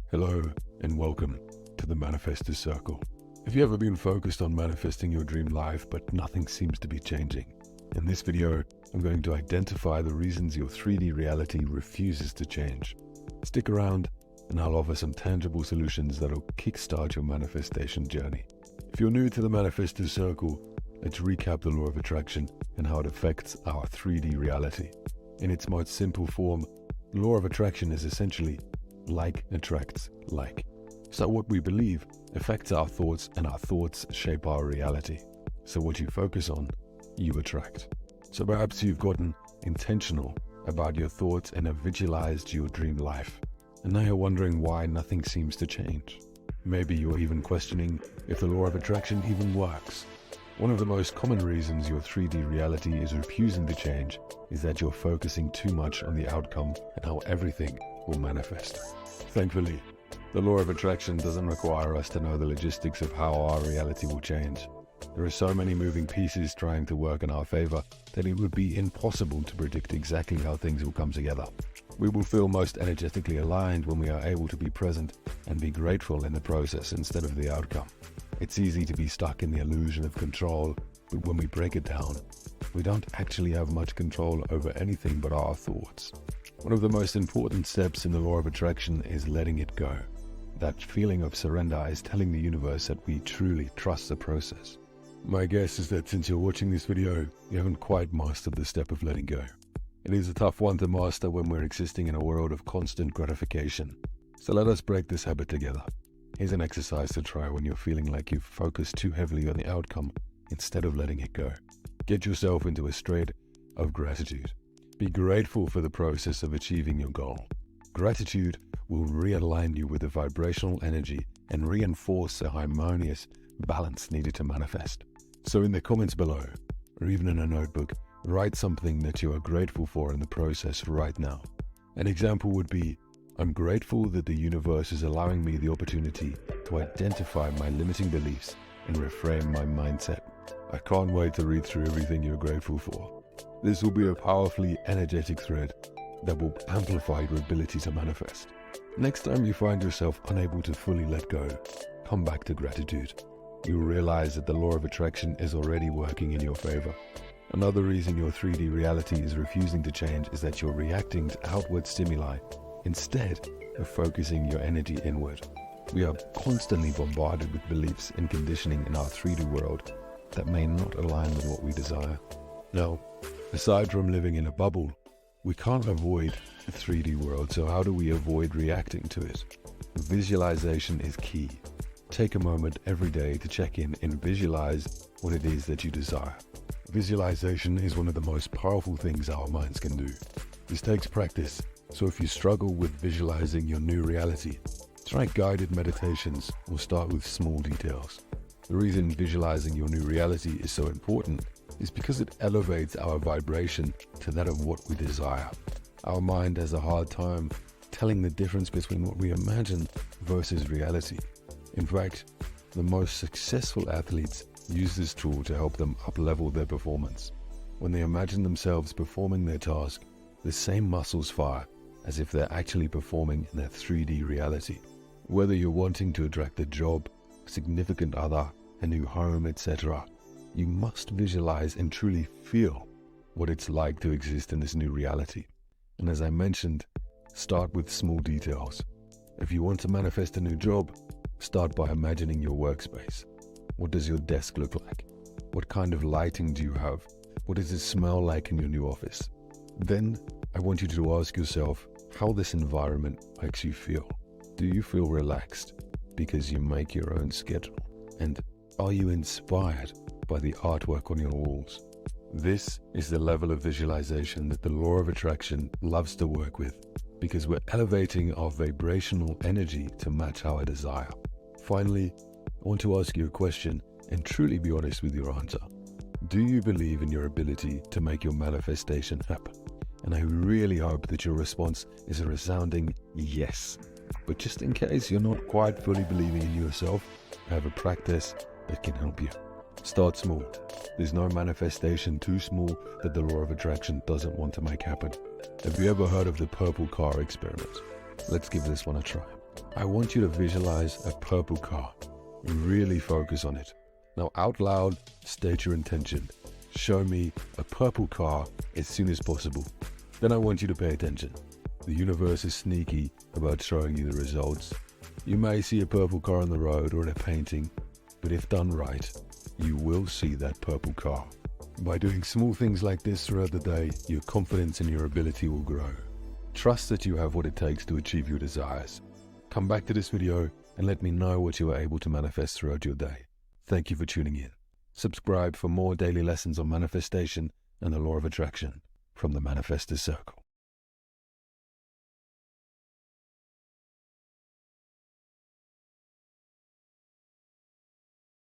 Hello and welcome to the Manifestors Circle. Have you ever been focused on manifesting your dream life but nothing seems to be changing? In this video, I'm going to identify the reasons your 3D reality refuses to change. Stick around and I'll offer some tangible solutions that'll kickstart your manifestation journey. If you're new to the Manifestors Circle, let's recap the law of attraction and how it affects our 3D reality. In its most simple form, the law of attraction is essentially like attracts like. So what we believe affects our thoughts, and our thoughts shape our reality. So what you focus on, you attract. So perhaps you've gotten intentional about your thoughts and have visualized your dream life. And now you're wondering why nothing seems to change. Maybe you're even questioning if the law of attraction even works. One of the most common reasons your 3D reality is refusing to change is that you're focusing too much on the outcome and how everything will manifest. Thankfully, the law of attraction doesn't require us to know the logistics of how our reality will change. There are so many moving pieces trying to work in our favor that it would be impossible to predict exactly how things will come together. We will feel most energetically aligned when we are able to be present and be grateful in the process instead of the outcome. It's easy to be stuck in the illusion of control, but when we break it down, we don't actually have much control over anything but our thoughts. One of the most important steps in the law of attraction is letting it go. That feeling of surrender is telling the universe that we truly trust the process. My guess is that since you're watching this video, you haven't quite mastered the step of letting go. It is a tough one to master when we're existing in a world of constant gratification. So let us break this habit together. Here's an exercise to try when you're feeling like you've focused too heavily on the outcome instead of letting it go. Get yourself into a state of gratitude. Be grateful for the process of achieving your goal. Gratitude will realign you with the vibrational energy and reinforce the harmonious balance needed to manifest. So in the comments below, or even in a notebook, write something that you are grateful for in the process right now. An example would be, I'm grateful that the universe is allowing me the opportunity to identify my limiting beliefs and reframe my mindset. I can't wait to read through everything you're grateful for. This will be a powerfully energetic thread that will amplify your ability to manifest. Next time you find yourself unable to fully let go, come back to gratitude. You'll realize that the law of attraction is already working in your favor. Another reason your 3D reality is refusing to change is that you're reacting to outward stimuli instead of focusing your energy inward. We are constantly bombarded with beliefs and conditioning in our 3D world that may not align with what we desire. Now, aside from living in a bubble, we can't avoid the 3D world, so how do we avoid reacting to it? Visualization is key. Take a moment every day to check in and visualize what it is that you desire. Visualization is one of the most powerful things our minds can do. This takes practice, so if you struggle with visualizing your new reality, try guided meditations or start with small details. The reason visualizing your new reality is so important is because it elevates our vibration to that of what we desire. Our mind has a hard time telling the difference between what we imagine versus reality. In fact, the most successful athletes use this tool to help them up-level their performance. When they imagine themselves performing their task, the same muscles fire as if they're actually performing in their 3D reality. Whether you're wanting to attract a job, a significant other, a new home, etc., you must visualize and truly feel what it's like to exist in this new reality. And as I mentioned, start with small details. If you want to manifest a new job, start by imagining your workspace. What does your desk look like? What kind of lighting do you have? What does it smell like in your new office? Then I want you to ask yourself how this environment makes you feel. Do you feel relaxed because you make your own schedule? And are you inspired by the artwork on your walls? This is the level of visualization that the law of attraction loves to work with, because we're elevating our vibrational energy to match our desire. Finally, I want to ask you a question and truly be honest with your answer. Do you believe in your ability to make your manifestation happen? And I really hope that your response is a resounding yes. But just in case you're not quite fully believing in yourself, I have a practice that can help you. Start small. There's no manifestation too small that the law of attraction doesn't want to make happen. Have you ever heard of the purple car experiment? Let's give this one a try. I want you to visualize a purple car. Really focus on it. Now out loud, state your intention. Show me a purple car as soon as possible. Then I want you to pay attention. The universe is sneaky about showing you the results. You may see a purple car on the road or in a painting, but if done right, you will see that purple car. By doing small things like this throughout the day, your confidence in your ability will grow. Trust that you have what it takes to achieve your desires. Come back to this video and let me know what you are able to manifest throughout your day. Thank you for tuning in. Subscribe for more daily lessons on manifestation and the law of attraction from the Manifestors Circle.